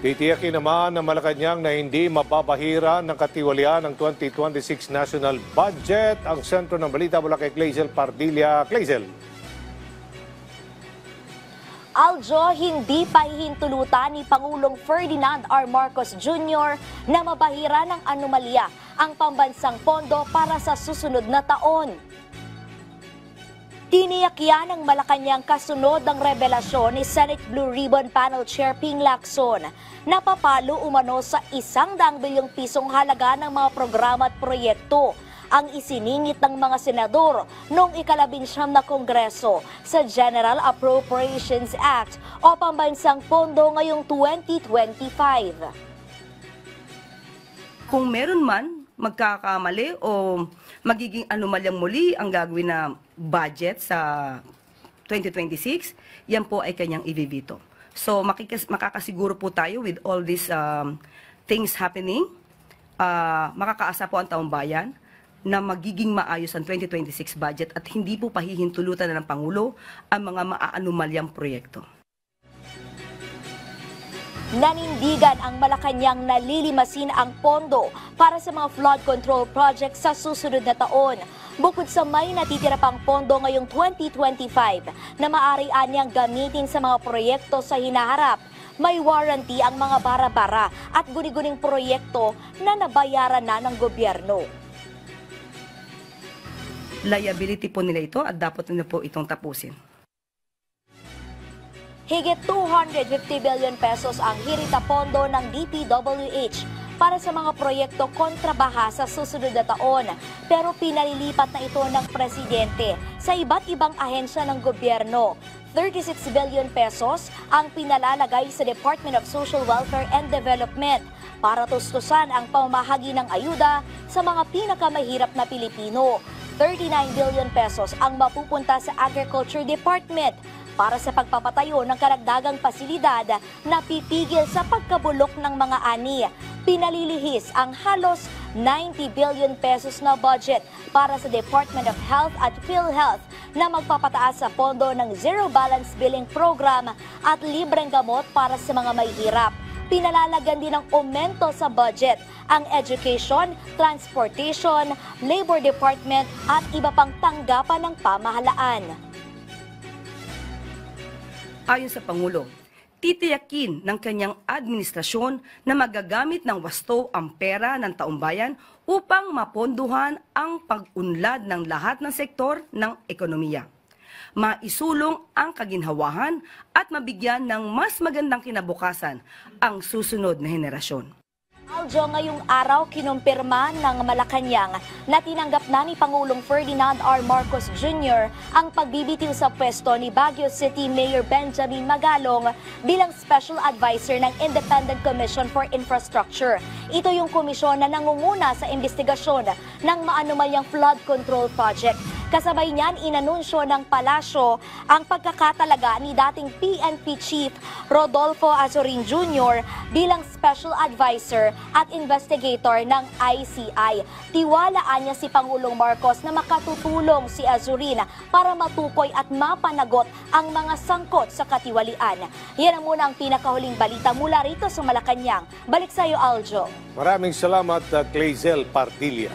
Titiyakin naman ng Malacanang na hindi mababahira ng katiwalian ng 2026 national budget. Ang sentro ng balita mula kay Clazel Pardilla. Clazel. Aljo, hindi pahihintulutan ni Pangulong Ferdinand R. Marcos Jr. na mabahira ng anomalya ang pambansang pondo para sa susunod na taon. Tiniyak yan ng Malacanang kasunod ng revelasyon ni Senate Blue Ribbon Panel Chair Ping Lacson na papalo umano sa 100 bilyong pisong halaga ng mga programa at proyekto ang isiningit ng mga senador noong ika-19 na Kongreso sa General Appropriations Act o Pambansang Pondo ngayong 2025. Kung meron man magkakamali o magiging anomalyang muli ang gagawin na budget sa 2026, yan po ay kanyang ibibito. So makakasiguro po tayo with all these things happening, makakaasa po ang taong bayan na magiging maayos ang 2026 budget at hindi po pahihintulutan na ng Pangulo ang mga maaanomalyang proyekto. Nanindigan ang Malacanang na lilimasin ang pondo para sa mga flood control projects sa susunod na taon. Bukod sa may natitira pang pondo ngayong 2025 na maaari niyang gamitin sa mga proyekto sa hinaharap, may warranty ang mga bara-bara at guni-guning proyekto na nabayaran na ng gobyerno. Liability po nila ito at dapat nila po itong tapusin. Higit 250 billion pesos ang hirita pondo ng DPWH para sa mga proyekto kontrabaha sa susunod na taon. Pero pinalilipat na ito ng presidente sa iba't ibang ahensya ng gobyerno. 36 billion pesos ang pinalalagay sa Department of Social Welfare and Development para tustusan ang pamamahagi ng ayuda sa mga pinakamahirap na Pilipino. 39 billion pesos ang mapupunta sa Agriculture Department para sa pagpapatayo ng karagdagang pasilidad na pipigil sa pagkabulok ng mga ani. Pinalilihis ang halos 90 billion pesos na budget para sa Department of Health at PhilHealth na magpapataas sa pondo ng Zero Balance Billing Program at libreng gamot para sa mga may hirap. Pinalalagan din ng aumento sa budget ang education, transportation, labor department at iba pang tanggapan ng pamahalaan. Ayon sa Pangulo, titiyakin ng kanyang administrasyon na magagamit ng wasto ang pera ng taumbayan upang maponduhan ang pag-unlad ng lahat ng sektor ng ekonomiya, maisulong ang kaginhawahan at mabigyan ng mas magandang kinabukasan ang susunod na henerasyon. Aljo, ngayong araw kinumpirma ng Malacanang na tinanggap na ni Pangulong Ferdinand R. Marcos Jr. ang pagbibitiw sa pwesto ni Baguio City Mayor Benjamin Magalong bilang Special Advisor ng Independent Commission for Infrastructure. Ito yung komisyon na nangunguna sa investigasyon ng maanumalyang flood control project. Kasabay niyan, inanunsyo ng palasyo ang pagkakatalaga ni dating PNP Chief Rodolfo Azurin Jr. bilang Special Advisor at Investigator ng ICI. Tiwalaan niya si Pangulong Marcos na makatutulong si Azurin para matukoy at mapanagot ang mga sangkot sa katiwalian. Yan ang muna ang pinakahuling balita mula rito sa Malacanang. Balik sa iyo, Aljo. Maraming salamat, Clazel Pardilla.